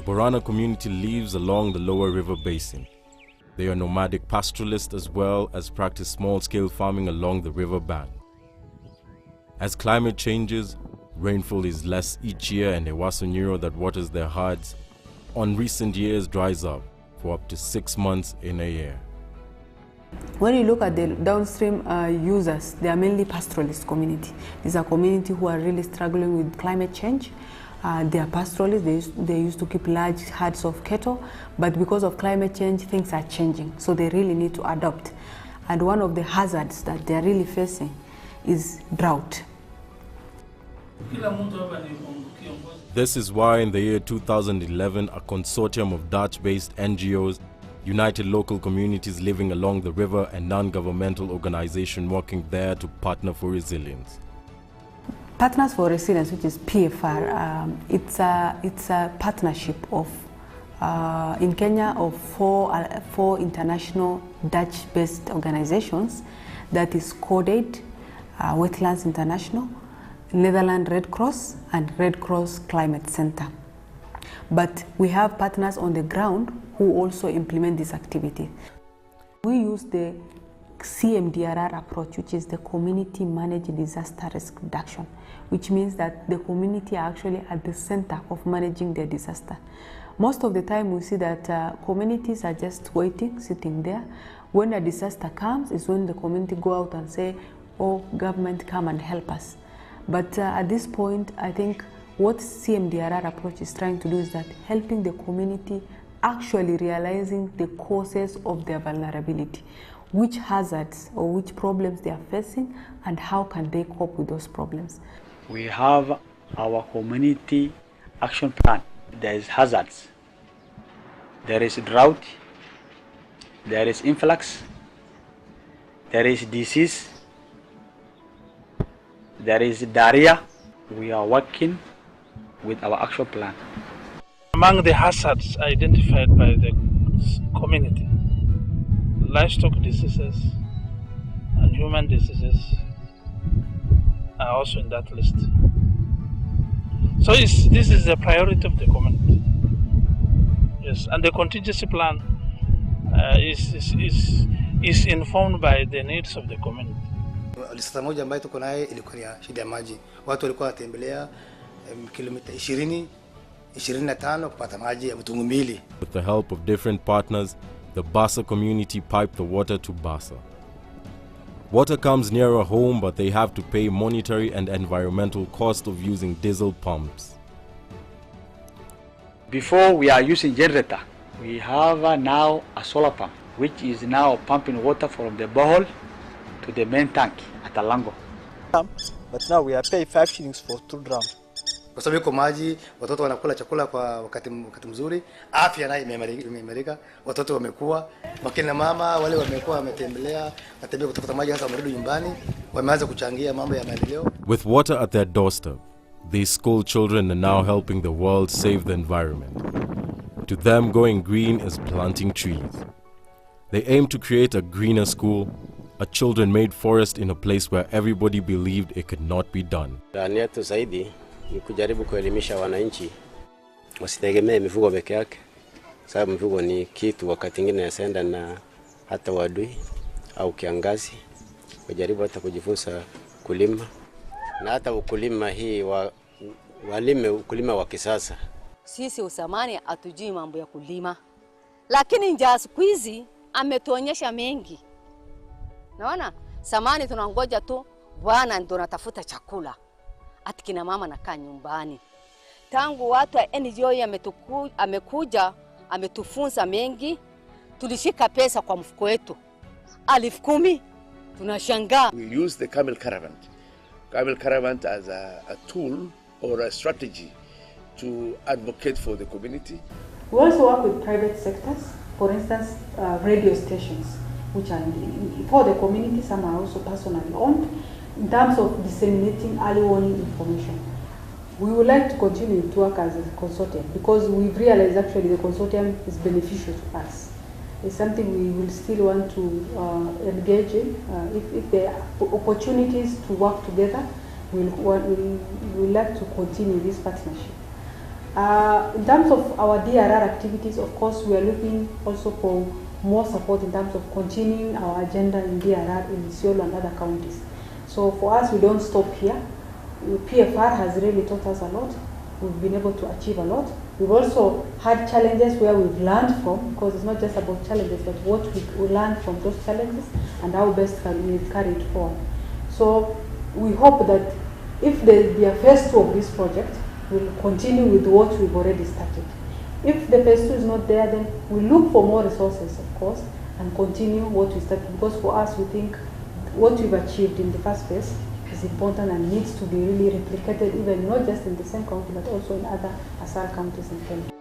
Borana community lives along the lower river basin. They are nomadic pastoralists as well as practice small-scale farming along the river bank. As climate changes, rainfall is less each year and the Wasonyiro that waters their herds on recent years dries up for up to 6 months in a year. When you look at the downstream users, they are mainly pastoralist community. These are community who are really struggling with climate change. They are pastoralists, they used to keep large herds of cattle, but because of climate change, things are changing, so they really need to adopt. And one of the hazards that they are really facing is drought. This is why in the year 2011, a consortium of Dutch-based NGOs, United Local Communities Living Along the River and non-governmental organization working there to partner for resilience. Partners for Resilience, which is PFR, it's a partnership of in Kenya of four international Dutch-based organizations. That is CODAID, Wetlands International, Netherlands Red Cross, and Red Cross Climate Center. But we have partners on the ground who also implement this activity. We use the CMDRR approach, which is the Community Managed Disaster Risk Reduction, which means that the community are actually at the center of managing their disaster. Most of the time we see that communities are just waiting, sitting there. When a disaster comes is when the community go out and say, oh, government, come and help us. But at this point, I think what CMDRR approach is trying to do is that helping the community actually realizing the causes of their vulnerability, which hazards or which problems they are facing, and how can they cope with those problems. We have our community action plan. There is hazards, there is drought, there is influx, there is disease, there is diarrhea. We are working with our action plan. Among the hazards identified by the community, livestock diseases and human diseases are also in that list. So this is the priority of the community. Yes, and the contingency plan is informed by the needs of the community. Lista moja ambayo tuko naye ilikuwa ya shida ya maji. Watu walikuwa watembelea kilomita 20-25 kupata maji ya mtungi mbili. With the help of different partners, the Basa community piped the water to Basa. Water comes nearer home, but they have to pay monetary and environmental cost of using diesel pumps. Before we are using generator, we have now a solar pump, which is now pumping water from the borehole to the main tank at Alango. But now we are paying 5 shillings for 2 drums. Kwa sababu iko maji, watoto wanakula chakula kwa wakati mzuri, afya nayo imeimarika, watoto wamekuwa, wakina mama wale wamekuwa wametembea kutafuta maji hasa wamerudi nyumbani, wameanza kuchangia mambo ya maendeleo. With water at their doorstep, these school children are now helping the world save the environment. To them, going green is planting trees. They aim to create a greener school, a children-made forest in a place where everybody believed it could not be done. Ndani yetu zaidi ni kujaribu kuelimisha wananchi wasitegemee mifugo peke yake, sababu mifugo ni kitu wakati mwingine yaenda na hata wadui au kiangazi. Kujaribu hata kujifunza kulima na hata ukulima hii walime ukulima wa kisasa. Sisi usamani hatujui mambo ya kulima, lakini njaa siku hizi ametuonyesha mengi. Naona samani tunangoja tu bwana ndo natafuta chakula, ati kina mama nakaa nyumbani. Tangu watu wa NGO amekuja ametufunza mengi, tulishika pesa kwa mfuko wetu 10,000, tunashangaa. We use the camel caravan as a tool or a strategy to advocate for the community. We also work with private sectors, for instance radio stations, which are for the community. Some are also personally owned, in terms of disseminating early warning information. We would like to continue to work as a consortium because we've realized actually the consortium is beneficial to us. It's something we will still want to engage in. If there are opportunities to work together, we'll like to continue this partnership. In terms of our DRR activities, of course, we are looking also for more support in terms of continuing our agenda in DRR in Isiolo and other counties. So for us, we don't stop here. PFR has really taught us a lot. We've been able to achieve a lot. We've also had challenges where we've learned from, because it's not just about challenges, but what we learned from those challenges and how best can we carry it forward. So we hope that if the phase 2 of this project, we'll continue with what we've already started. If the phase 2 is not there, then we look for more resources, of course, and continue what we started. Because for us, we think what we've achieved in the first phase is important and needs to be really replicated, even not just in the same county, but also in other ASAL counties in Kenya.